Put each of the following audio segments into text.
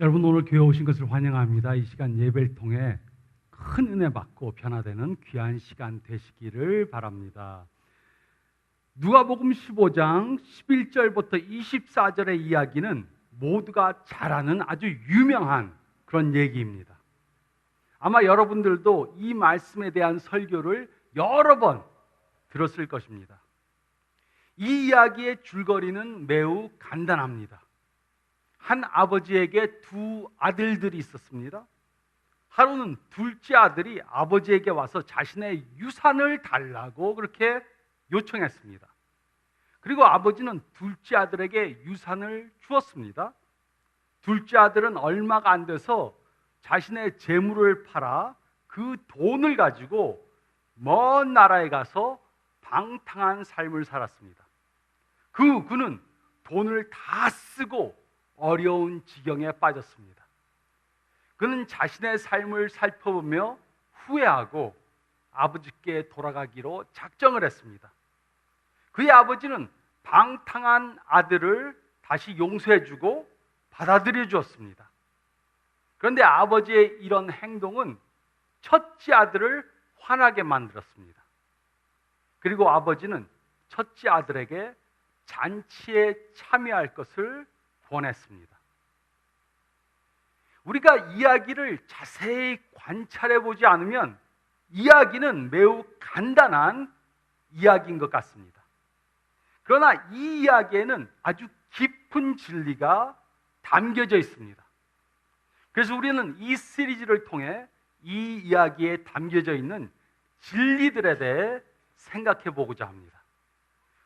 여러분, 오늘 교회 오신 것을 환영합니다. 이 시간 예배를 통해 큰 은혜 받고 변화되는 귀한 시간 되시기를 바랍니다. 누가복음 15장 11절부터 24절의 이야기는 모두가 잘 아는 아주 유명한 그런 얘기입니다. 아마 여러분들도 이 말씀에 대한 설교를 여러 번 들었을 것입니다. 이 이야기의 줄거리는 매우 간단합니다. 한 아버지에게 두 아들들이 있었습니다. 하루는 둘째 아들이 아버지에게 와서 자신의 유산을 달라고 그렇게 요청했습니다. 그리고 아버지는 둘째 아들에게 유산을 주었습니다. 둘째 아들은 얼마가 안 돼서 자신의 재물을 팔아 그 돈을 가지고 먼 나라에 가서 방탕한 삶을 살았습니다. 그는 돈을 다 쓰고 어려운 지경에 빠졌습니다. 그는 자신의 삶을 살펴보며 후회하고 아버지께 돌아가기로 작정을 했습니다. 그의 아버지는 방탕한 아들을 다시 용서해주고 받아들여 주었습니다. 그런데 아버지의 이런 행동은 첫째 아들을 화나게 만들었습니다. 그리고 아버지는 첫째 아들에게 잔치에 참여할 것을 권했습니다. 우리가 이야기를 자세히 관찰해 보지 않으면 이야기는 매우 간단한 이야기인 것 같습니다. 그러나 이 이야기에는 아주 깊은 진리가 담겨져 있습니다. 그래서 우리는 이 시리즈를 통해 이 이야기에 담겨져 있는 진리들에 대해 생각해 보고자 합니다.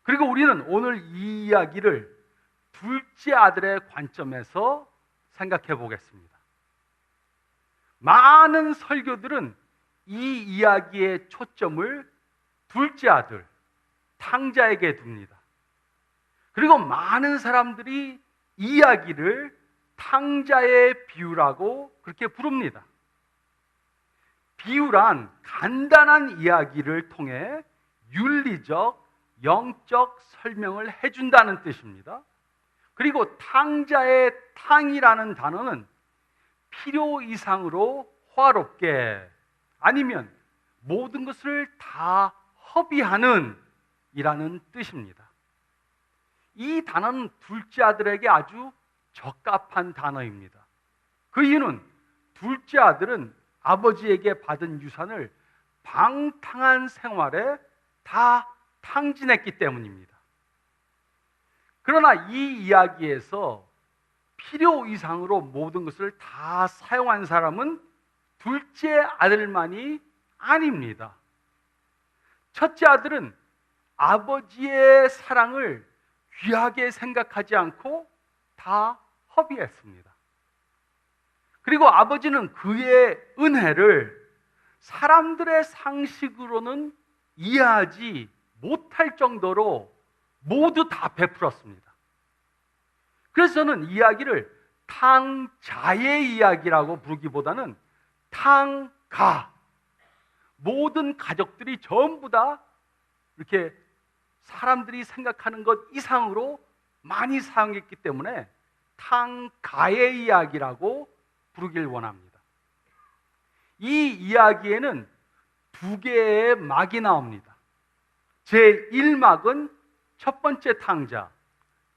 그리고 우리는 오늘 이 이야기를 둘째 아들의 관점에서 생각해 보겠습니다. 많은 설교들은 이 이야기의 초점을 둘째 아들, 탕자에게 둡니다. 그리고 많은 사람들이 이 이야기를 탕자의 비유라고 그렇게 부릅니다. 비유란 간단한 이야기를 통해 윤리적, 영적 설명을 해준다는 뜻입니다. 그리고 탕자의 탕이라는 단어는 필요 이상으로 호화롭게, 아니면 모든 것을 다 허비하는 이라는 뜻입니다. 이 단어는 둘째 아들에게 아주 적합한 단어입니다. 그 이유는 둘째 아들은 아버지에게 받은 유산을 방탕한 생활에 다 탕진했기 때문입니다. 그러나 이 이야기에서 필요 이상으로 모든 것을 다 사용한 사람은 둘째 아들만이 아닙니다. 첫째 아들은 아버지의 사랑을 귀하게 생각하지 않고 다 허비했습니다. 그리고 아버지는 그의 은혜를 사람들의 상식으로는 이해하지 못할 정도로 모두 다 베풀었습니다. 그래서 저는 이야기를 탕자의 이야기라고 부르기보다는 탕가, 모든 가족들이 전부 다 이렇게 사람들이 생각하는 것 이상으로 많이 사용했기 때문에 탕가의 이야기라고 부르길 원합니다. 이 이야기에는 두 개의 막이 나옵니다. 제1막은 첫 번째 탕자,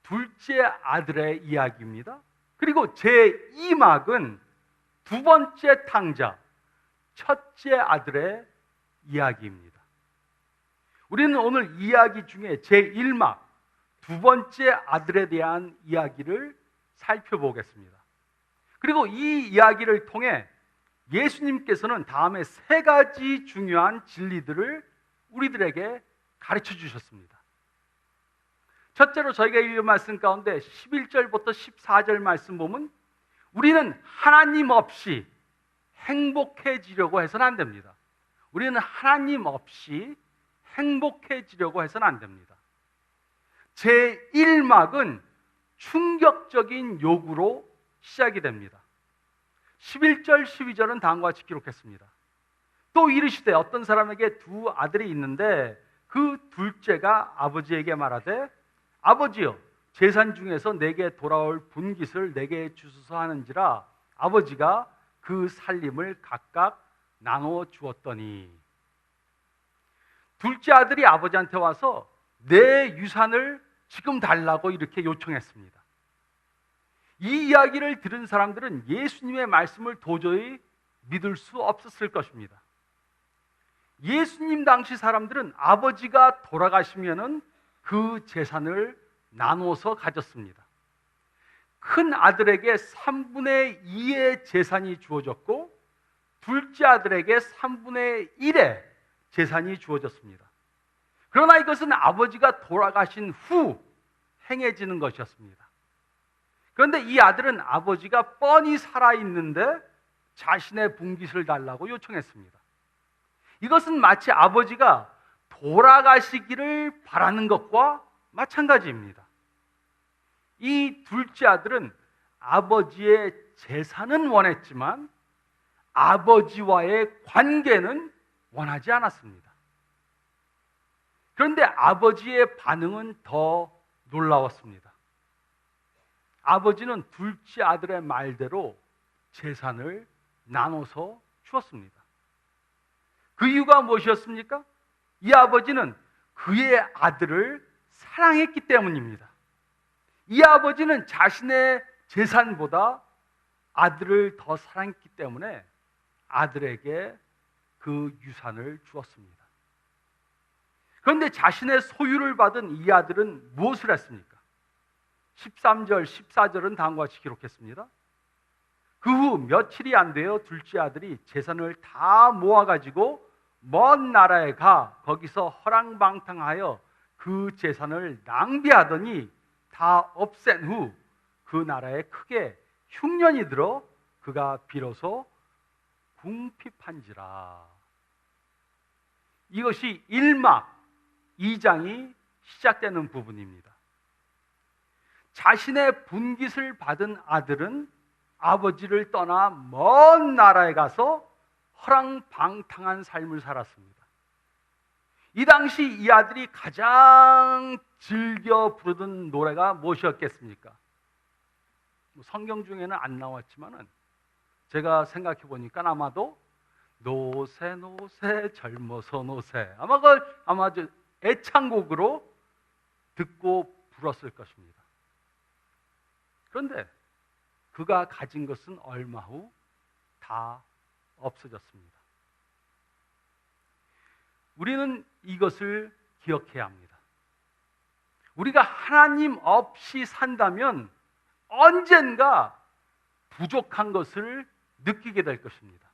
둘째 아들의 이야기입니다. 그리고 제2막은 두 번째 탕자, 첫째 아들의 이야기입니다. 우리는 오늘 이야기 중에 제1막, 두 번째 아들에 대한 이야기를 살펴보겠습니다. 그리고 이 이야기를 통해 예수님께서는 다음에 세 가지 중요한 진리들을 우리들에게 가르쳐 주셨습니다. 첫째로 저희가 읽은 말씀 가운데 11절부터 14절 말씀 보면 우리는 하나님 없이 행복해지려고 해서는 안 됩니다. 우리는 하나님 없이 행복해지려고 해서는 안 됩니다. 제1막은 충격적인 요구로 시작이 됩니다. 11절, 12절은 다음과 같이 기록했습니다. 또 이르시되 어떤 사람에게 두 아들이 있는데 그 둘째가 아버지에게 말하되 아버지여 재산 중에서 내게 돌아올 분깃을 내게 주소서 하는지라 아버지가 그 살림을 각각 나눠 주었더니, 둘째 아들이 아버지한테 와서 내 유산을 지금 달라고 이렇게 요청했습니다. 이 이야기를 들은 사람들은 예수님의 말씀을 도저히 믿을 수 없었을 것입니다. 예수님 당시 사람들은 아버지가 돌아가시면은 그 재산을 나눠서 가졌습니다. 큰 아들에게 3분의 2의 재산이 주어졌고, 둘째 아들에게 3분의 1의 재산이 주어졌습니다. 그러나 이것은 아버지가 돌아가신 후 행해지는 것이었습니다. 그런데 이 아들은 아버지가 뻔히 살아있는데 자신의 분깃을 달라고 요청했습니다. 이것은 마치 아버지가 돌아가시기를 바라는 것과 마찬가지입니다. 이 둘째 아들은 아버지의 재산은 원했지만 아버지와의 관계는 원하지 않았습니다. 그런데 아버지의 반응은 더 놀라웠습니다. 아버지는 둘째 아들의 말대로 재산을 나눠서 주었습니다. 그 이유가 무엇이었습니까? 이 아버지는 그의 아들을 사랑했기 때문입니다. 이 아버지는 자신의 재산보다 아들을 더 사랑했기 때문에 아들에게 그 유산을 주었습니다. 그런데 자신의 소유를 받은 이 아들은 무엇을 했습니까? 13절, 14절은 다음과 같이 기록했습니다. 그 후 며칠이 안 되어 둘째 아들이 재산을 다 모아가지고 먼 나라에 가 거기서 허랑방탕하여 그 재산을 낭비하더니 다 없앤 후 그 나라에 크게 흉년이 들어 그가 비로소 궁핍한지라. 이것이 1막 2장이 시작되는 부분입니다. 자신의 분깃을 받은 아들은 아버지를 떠나 먼 나라에 가서 허랑방탕한 삶을 살았습니다. 이 당시 이 아들이 가장 즐겨 부르던 노래가 무엇이었겠습니까? 성경 중에는 안 나왔지만은 제가 생각해 보니까 아마도 노새 노새 젊어서 노새, 아마 애창곡으로 듣고 불었을 것입니다. 그런데 그가 가진 것은 얼마 후 다 없어졌습니다. 우리는 이것을 기억해야 합니다. 우리가 하나님 없이 산다면 언젠가 부족한 것을 느끼게 될 것입니다.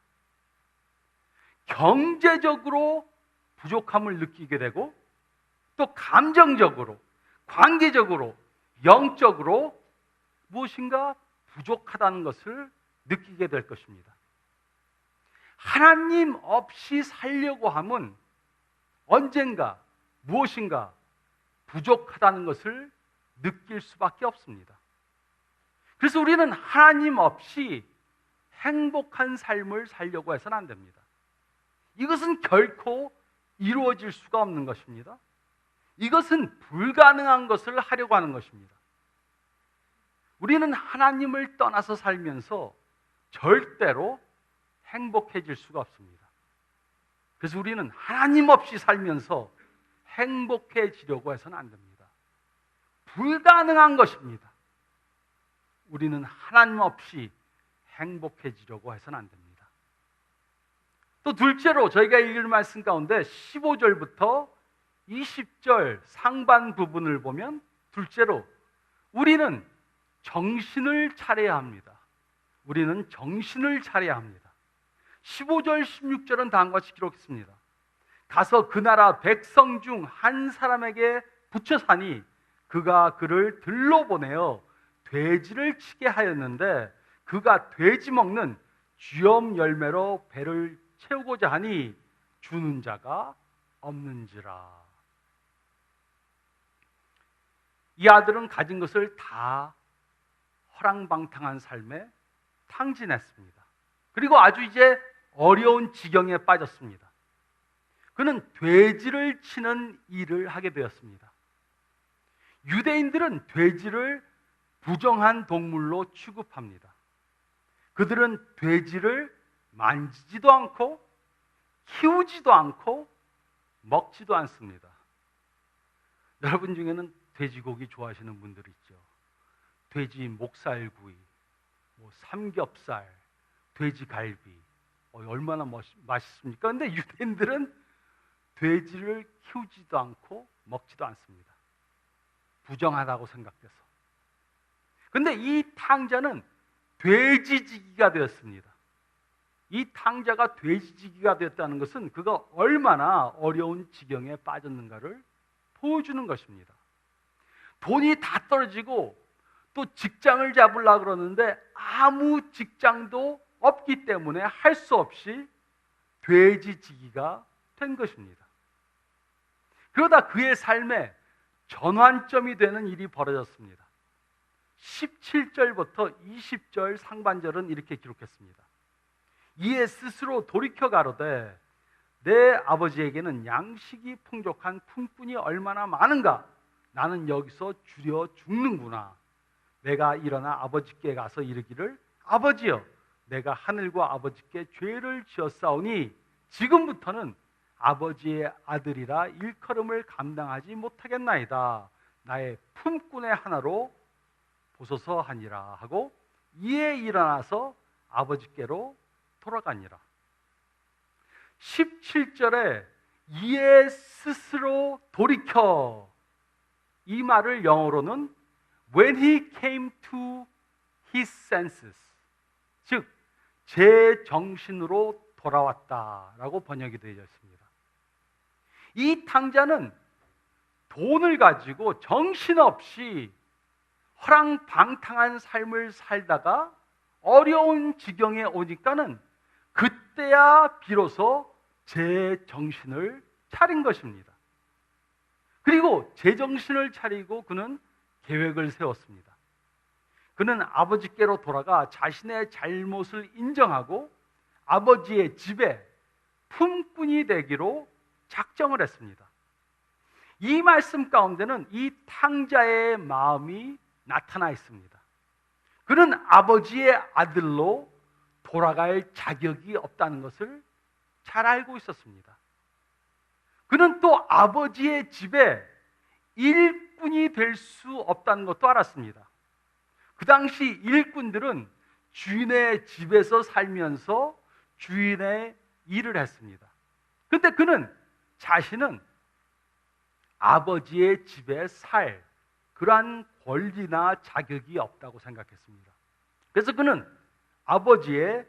경제적으로 부족함을 느끼게 되고, 또 감정적으로, 관계적으로, 영적으로 무엇인가 부족하다는 것을 느끼게 될 것입니다. 하나님 없이 살려고 하면 언젠가 무엇인가 부족하다는 것을 느낄 수밖에 없습니다. 그래서 우리는 하나님 없이 행복한 삶을 살려고 해서는 안 됩니다. 이것은 결코 이루어질 수가 없는 것입니다. 이것은 불가능한 것을 하려고 하는 것입니다. 우리는 하나님을 떠나서 살면서 절대로 행복해질 수가 없습니다. 그래서 우리는 하나님 없이 살면서 행복해지려고 해서는 안 됩니다. 불가능한 것입니다. 우리는 하나님 없이 행복해지려고 해서는 안 됩니다. 또 둘째로 저희가 읽을 말씀 가운데 15절부터 20절 상반 부분을 보면, 둘째로 우리는 정신을 차려야 합니다. 우리는 정신을 차려야 합니다. 15절 16절은 다음과 같이 기록했습니다. 가서 그 나라 백성 중 한 사람에게 붙여 사니 그가 그를 들러 보내어 돼지를 치게 하였는데 그가 돼지 먹는 쥐엄 열매로 배를 채우고자 하니 주는 자가 없는지라. 이 아들은 가진 것을 다 허랑방탕한 삶에 탕진했습니다. 그리고 아주 이제 어려운 지경에 빠졌습니다. 그는 돼지를 치는 일을 하게 되었습니다. 유대인들은 돼지를 부정한 동물로 취급합니다. 그들은 돼지를 만지지도 않고 키우지도 않고 먹지도 않습니다. 여러분 중에는 돼지고기 좋아하시는 분들 있죠. 돼지 목살구이, 삼겹살, 돼지갈비, 얼마나 맛있습니까? 근데 유대인들은 돼지를 키우지도 않고 먹지도 않습니다. 부정하다고 생각돼서. 근데 이 탕자는 돼지지기가 되었습니다. 이 탕자가 돼지지기가 되었다는 것은 그가 얼마나 어려운 지경에 빠졌는가를 보여주는 것입니다. 돈이 다 떨어지고 또 직장을 잡으려고 그러는데 아무 직장도 없기 때문에 할 수 없이 돼지지기가 된 것입니다. 그러다 그의 삶에 전환점이 되는 일이 벌어졌습니다. 17절부터 20절 상반절은 이렇게 기록했습니다. 이에 스스로 돌이켜 가로되 내 아버지에게는 양식이 풍족한 품꾼이 얼마나 많은가. 나는 여기서 줄여 죽는구나. 내가 일어나 아버지께 가서 이르기를 아버지여 내가 하늘과 아버지께 죄를 지었사오니 지금부터는 아버지의 아들이라 일컬음을 감당하지 못하겠나이다. 나의 품꾼의 하나로 보소서 하니라 하고 이에 일어나서 아버지께로 돌아가니라. 17절에 이에 스스로 돌이켜, 이 말을 영어로는 when he came to his senses, 즉 제 정신으로 돌아왔다라고 번역이 되어 있습니다. 이 탕자는 돈을 가지고 정신없이 허랑방탕한 삶을 살다가 어려운 지경에 오니까는 그때야 비로소 제 정신을 차린 것입니다. 그리고 제 정신을 차리고 그는 계획을 세웠습니다. 그는 아버지께로 돌아가 자신의 잘못을 인정하고 아버지의 집에 품꾼이 되기로 작정을 했습니다. 이 말씀 가운데는 이 탕자의 마음이 나타나 있습니다. 그는 아버지의 아들로 돌아갈 자격이 없다는 것을 잘 알고 있었습니다. 그는 또 아버지의 집에 일꾼이 될 수 없다는 것도 알았습니다. 그 당시 일꾼들은 주인의 집에서 살면서 주인의 일을 했습니다. 그런데 그는 자신은 아버지의 집에 살 그러한 권리나 자격이 없다고 생각했습니다. 그래서 그는 아버지의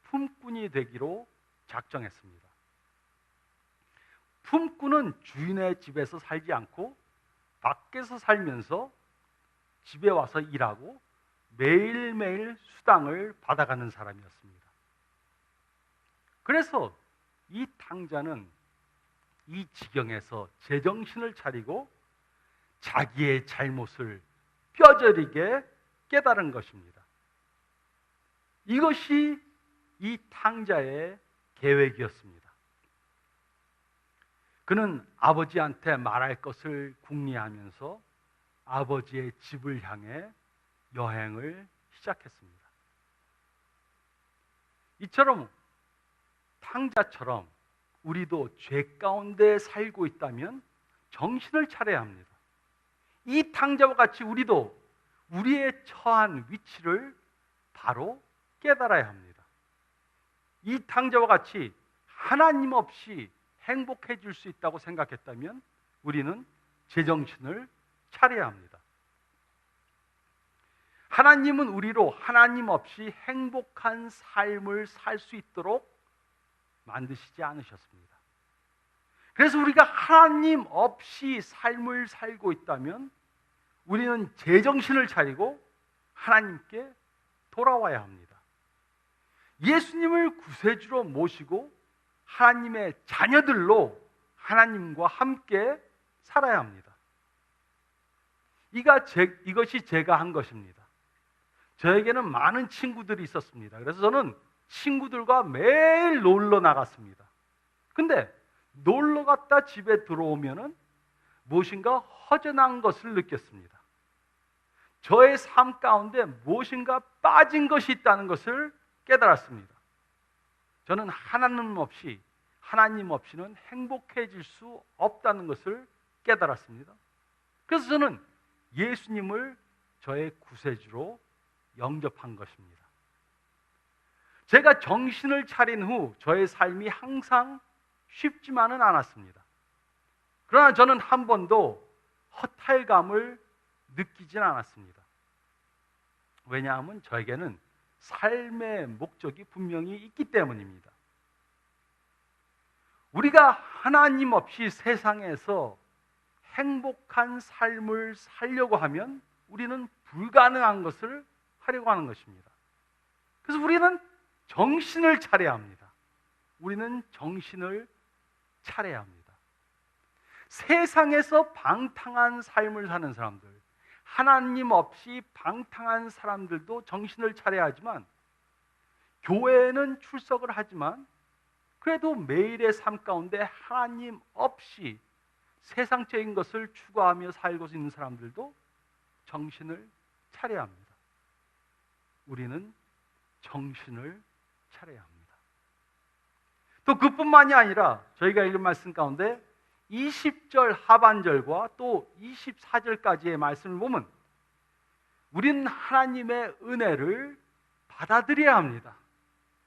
품꾼이 되기로 작정했습니다. 품꾼은 주인의 집에서 살지 않고 밖에서 살면서 집에 와서 일하고 매일매일 수당을 받아가는 사람이었습니다. 그래서 이 탕자는 이 지경에서 제정신을 차리고 자기의 잘못을 뼈저리게 깨달은 것입니다. 이것이 이 탕자의 계획이었습니다. 그는 아버지한테 말할 것을 궁리하면서 아버지의 집을 향해 여행을 시작했습니다. 이처럼 탕자처럼 우리도 죄 가운데 살고 있다면 정신을 차려야 합니다. 이 탕자와 같이 우리도 우리의 처한 위치를 바로 깨달아야 합니다. 이 탕자와 같이 하나님 없이 행복해질 수 있다고 생각했다면 우리는 제정신을 차려야 합니다. 하나님은 우리로 하나님 없이 행복한 삶을 살 수 있도록 만드시지 않으셨습니다. 그래서 우리가 하나님 없이 삶을 살고 있다면 우리는 제정신을 차리고 하나님께 돌아와야 합니다. 예수님을 구세주로 모시고 하나님의 자녀들로 하나님과 함께 살아야 합니다. 이것이 제가 한 것입니다. 저에게는 많은 친구들이 있었습니다. 그래서 저는 친구들과 매일 놀러 나갔습니다. 근데 놀러 갔다 집에 들어오면은 무엇인가 허전한 것을 느꼈습니다. 저의 삶 가운데 무엇인가 빠진 것이 있다는 것을 깨달았습니다. 저는 하나님 없이는 행복해질 수 없다는 것을 깨달았습니다. 그래서 저는 예수님을 저의 구세주로 영접한 것입니다. 제가 정신을 차린 후 저의 삶이 항상 쉽지만은 않았습니다. 그러나 저는 한 번도 허탈감을 느끼진 않았습니다. 왜냐하면 저에게는 삶의 목적이 분명히 있기 때문입니다. 우리가 하나님 없이 세상에서 행복한 삶을 살려고 하면 우리는 불가능한 것을 하려고 하는 것입니다. 그래서 우리는 정신을 차려야 합니다. 우리는 정신을 차려야 합니다. 세상에서 방탕한 삶을 사는 사람들, 하나님 없이 방탕한 사람들도 정신을 차려야 하지만, 교회에는 출석을 하지만 그래도 매일의 삶 가운데 하나님 없이 세상적인 것을 추구하며 살고 있는 사람들도 정신을 차려야 합니다. 우리는 정신을 차려야 합니다. 또 그뿐만이 아니라 저희가 읽은 말씀 가운데 20절 하반절과 또 24절까지의 말씀을 보면 우리는 하나님의 은혜를 받아들여야 합니다.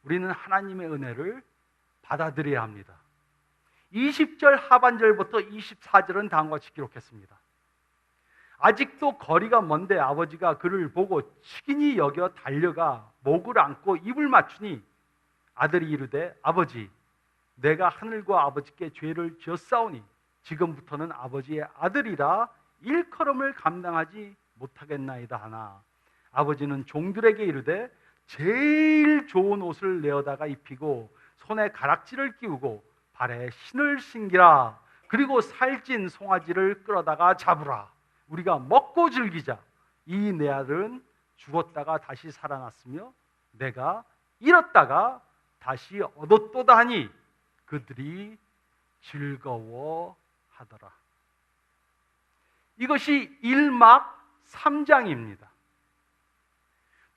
우리는 하나님의 은혜를 받아들여야 합니다. 20절 하반절부터 24절은 다음과 같이 기록했습니다. 아직도 거리가 먼데 아버지가 그를 보고 치긴히 여겨 달려가 목을 안고 입을 맞추니 아들이 이르되 아버지 내가 하늘과 아버지께 죄를 지었사오니 지금부터는 아버지의 아들이라 일컬음을 감당하지 못하겠나이다 하나 아버지는 종들에게 이르되 제일 좋은 옷을 내어다가 입히고 손에 가락지를 끼우고 발에 신을 신기라. 그리고 살찐 송아지를 끌어다가 잡으라. 우리가 먹고 즐기자. 이 내 아들은 죽었다가 다시 살아났으며 내가 잃었다가 다시 얻었도다 하니 그들이 즐거워하더라. 이것이 1막 3장입니다.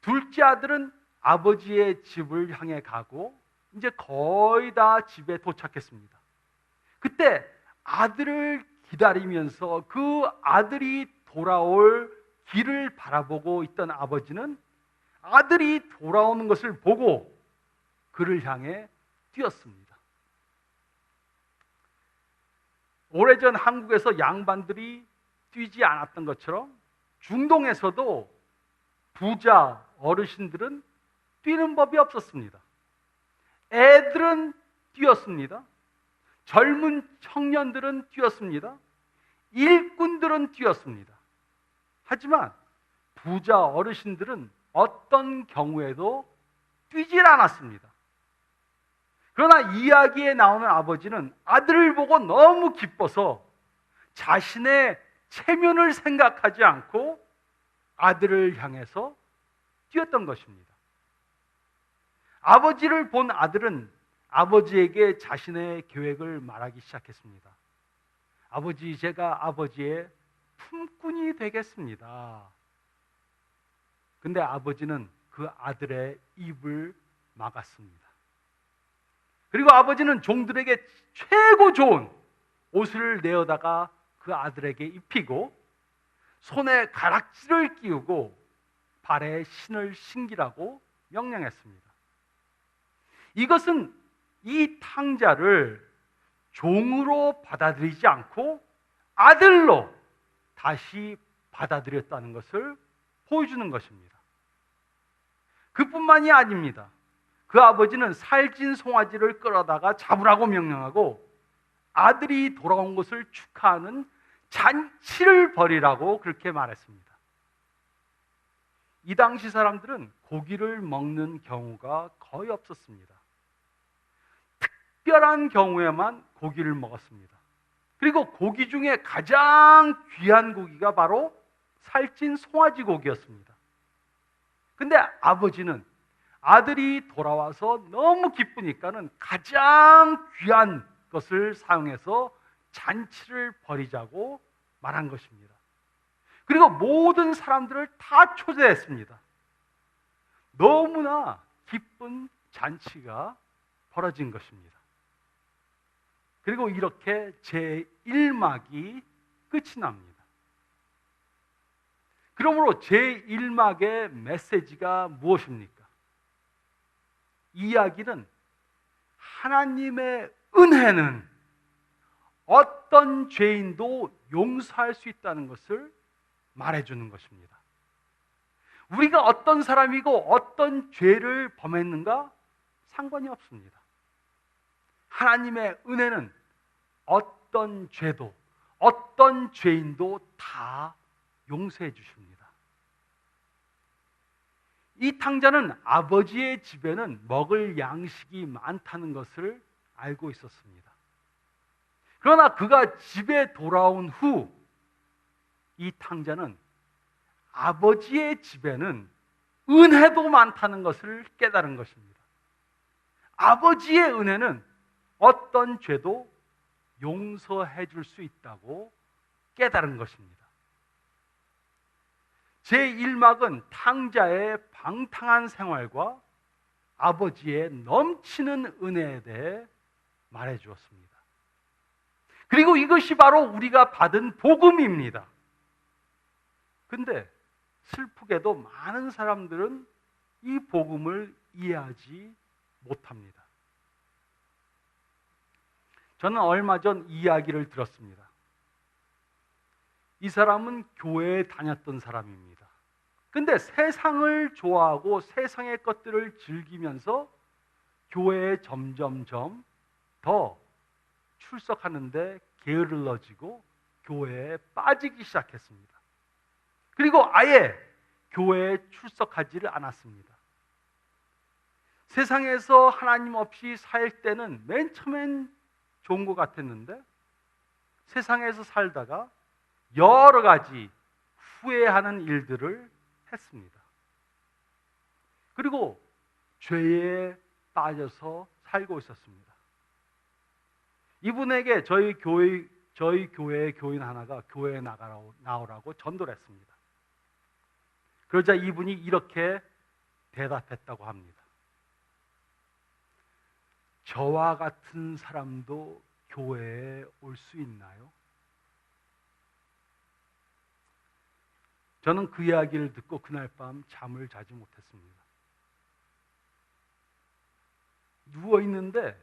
둘째 아들은 아버지의 집을 향해 가고 이제 거의 다 집에 도착했습니다. 그때 아들을 기다리면서 그 아들이 돌아올 길을 바라보고 있던 아버지는 아들이 돌아오는 것을 보고 그를 향해 뛰었습니다. 오래전 한국에서 양반들이 뛰지 않았던 것처럼 중동에서도 부자 어르신들은 뛰는 법이 없었습니다. 애들은 뛰었습니다. 젊은 청년들은 뛰었습니다. 일꾼들은 뛰었습니다. 하지만 부자 어르신들은 어떤 경우에도 뛰질 않았습니다. 그러나 이야기에 나오는 아버지는 아들을 보고 너무 기뻐서 자신의 체면을 생각하지 않고 아들을 향해서 뛰었던 것입니다. 아버지를 본 아들은 아버지에게 자신의 계획을 말하기 시작했습니다. 아버지, 제가 아버지의 품꾼이 되겠습니다. 근데 아버지는 그 아들의 입을 막았습니다. 그리고 아버지는 종들에게 최고 좋은 옷을 내어다가 그 아들에게 입히고 손에 가락지를 끼우고 발에 신을 신기라고 명령했습니다. 이것은 이 탕자를 종으로 받아들이지 않고 아들로 다시 받아들였다는 것을 보여주는 것입니다. 그뿐만이 아닙니다. 그 아버지는 살찐 송아지를 끌어다가 잡으라고 명령하고 아들이 돌아온 것을 축하하는 잔치를 벌이라고 그렇게 말했습니다. 이 당시 사람들은 고기를 먹는 경우가 거의 없었습니다. 특별한 경우에만 고기를 먹었습니다. 그리고 고기 중에 가장 귀한 고기가 바로 살찐 송아지 고기였습니다. 근데 아버지는 아들이 돌아와서 너무 기쁘니까는 가장 귀한 것을 사용해서 잔치를 벌이자고 말한 것입니다. 그리고 모든 사람들을 다 초대했습니다. 너무나 기쁜 잔치가 벌어진 것입니다. 그리고 이렇게 제1막이 끝이 납니다. 그러므로 제1막의 메시지가 무엇입니까? 이야기는 하나님의 은혜는 어떤 죄인도 용서할 수 있다는 것을 말해주는 것입니다. 우리가 어떤 사람이고 어떤 죄를 범했는가 상관이 없습니다. 하나님의 은혜는 어떤 죄도 어떤 죄인도 다 용서해 주십니다. 이 탕자는 아버지의 집에는 먹을 양식이 많다는 것을 알고 있었습니다. 그러나 그가 집에 돌아온 후 이 탕자는 아버지의 집에는 은혜도 많다는 것을 깨달은 것입니다. 아버지의 은혜는 어떤 죄도 용서해 줄 수 있다고 깨달은 것입니다. 제1막은 탕자의 방탕한 생활과 아버지의 넘치는 은혜에 대해 말해 주었습니다. 그리고 이것이 바로 우리가 받은 복음입니다. 근데 슬프게도 많은 사람들은 이 복음을 이해하지 못합니다. 저는 얼마 전 이야기를 들었습니다. 이 사람은 교회에 다녔던 사람입니다. 근데 세상을 좋아하고 세상의 것들을 즐기면서 교회에 점점점 더 출석하는데 게을러지고 교회에 빠지기 시작했습니다. 그리고 아예 교회에 출석하지를 않았습니다. 세상에서 하나님 없이 살 때는 맨 처음엔 좋은 것 같았는데 세상에서 살다가 여러 가지 후회하는 일들을 했습니다. 그리고 죄에 빠져서 살고 있었습니다. 이분에게 저희 교회의 교인 하나가 교회에 나오라고 전도를 했습니다. 그러자 이분이 이렇게 대답했다고 합니다. 저와 같은 사람도 교회에 올 수 있나요? 저는 그 이야기를 듣고 그날 밤 잠을 자지 못했습니다. 누워 있는데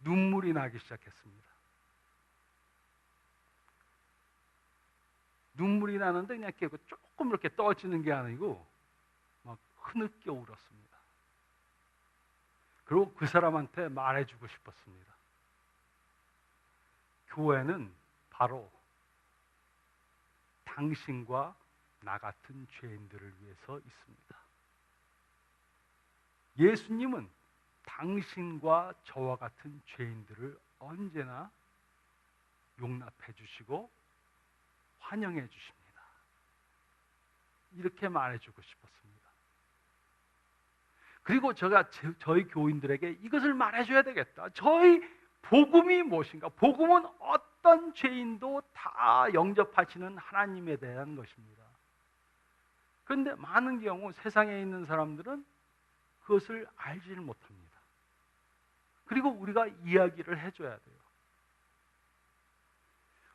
눈물이 나기 시작했습니다. 눈물이 나는데 그냥 깨고 조금 이렇게 떠지는 게 아니고 막 흐느껴 울었습니다. 그리고 그 사람한테 말해주고 싶었습니다. 교회는 바로 당신과 나 같은 죄인들을 위해서 있습니다. 예수님은 당신과 저와 같은 죄인들을 언제나 용납해 주시고 환영해 주십니다. 이렇게 말해주고 싶었습니다. 그리고 저희 교인들에게 이것을 말해줘야 되겠다. 저희 복음이 무엇인가? 복음은 어떤 죄인도 다 영접하시는 하나님에 대한 것입니다. 그런데 많은 경우 세상에 있는 사람들은 그것을 알지를 못합니다. 그리고 우리가 이야기를 해줘야 돼요.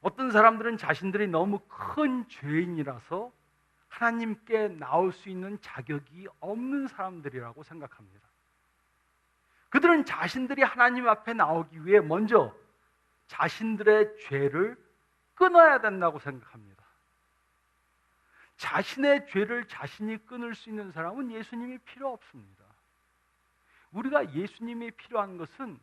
어떤 사람들은 자신들이 너무 큰 죄인이라서 하나님께 나올 수 있는 자격이 없는 사람들이라고 생각합니다. 그들은 자신들이 하나님 앞에 나오기 위해 먼저 자신들의 죄를 끊어야 된다고 생각합니다. 자신의 죄를 자신이 끊을 수 있는 사람은 예수님이 필요 없습니다. 우리가 예수님이 필요한 것은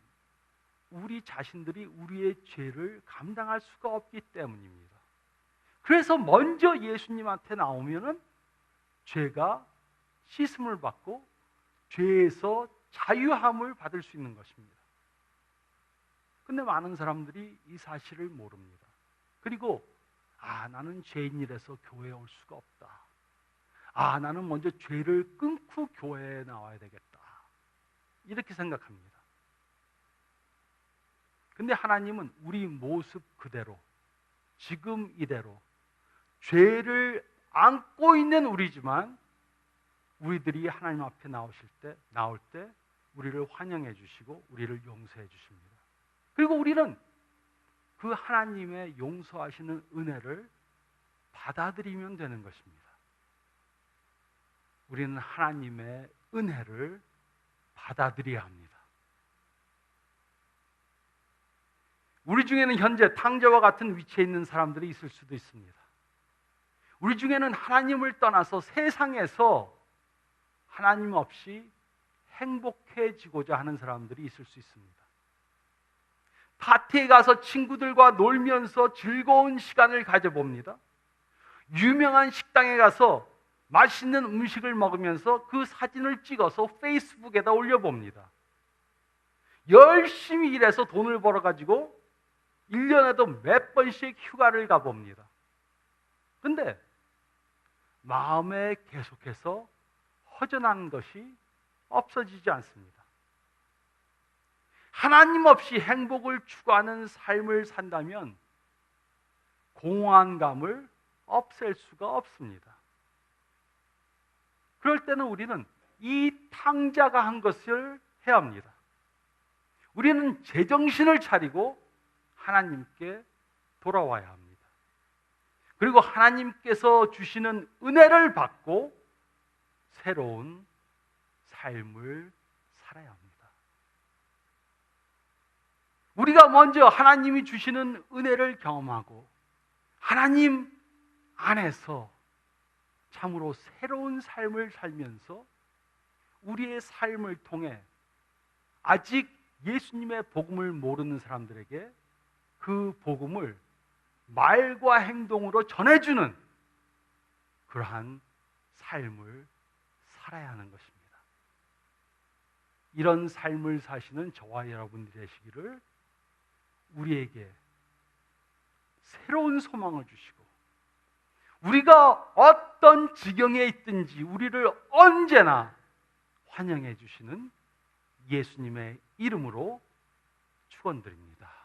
우리 자신들이 우리의 죄를 감당할 수가 없기 때문입니다. 그래서 먼저 예수님한테 나오면은 죄가 씻음을 받고 죄에서 자유함을 받을 수 있는 것입니다. 근데 많은 사람들이 이 사실을 모릅니다. 그리고 나는 죄인이라서 교회에 올 수가 없다. 나는 먼저 죄를 끊고 교회에 나와야 되겠다. 이렇게 생각합니다. 근데 하나님은 우리 모습 그대로 지금 이대로 죄를 안고 있는 우리지만 우리들이 하나님 앞에 나올 때 우리를 환영해 주시고 우리를 용서해 주십니다. 그리고 우리는 그 하나님의 용서하시는 은혜를 받아들이면 되는 것입니다. 우리는 하나님의 은혜를 받아들여야 합니다. 우리 중에는 현재 탕자와 같은 위치에 있는 사람들이 있을 수도 있습니다. 우리 중에는 하나님을 떠나서 세상에서 하나님 없이 행복해지고자 하는 사람들이 있을 수 있습니다. 파티에 가서 친구들과 놀면서 즐거운 시간을 가져봅니다. 유명한 식당에 가서 맛있는 음식을 먹으면서 그 사진을 찍어서 페이스북에다 올려봅니다. 열심히 일해서 돈을 벌어가지고 1년에도 몇 번씩 휴가를 가봅니다. 근데 마음에 계속해서 허전한 것이 없어지지 않습니다. 하나님 없이 행복을 추구하는 삶을 산다면 공허함을 없앨 수가 없습니다. 그럴 때는 우리는 이 탕자가 한 것을 해야 합니다. 우리는 제정신을 차리고 하나님께 돌아와야 합니다. 그리고 하나님께서 주시는 은혜를 받고 새로운 삶을 살아야 합니다. 우리가 먼저 하나님이 주시는 은혜를 경험하고 하나님 안에서 참으로 새로운 삶을 살면서 우리의 삶을 통해 아직 예수님의 복음을 모르는 사람들에게 그 복음을 말과 행동으로 전해주는 그러한 삶을 살아야 하는 것입니다. 이런 삶을 사시는 저와 여러분들이 되시기를 우리에게 새로운 소망을 주시고 우리가 어떤 지경에 있든지 우리를 언제나 환영해 주시는 예수님의 이름으로 축원드립니다.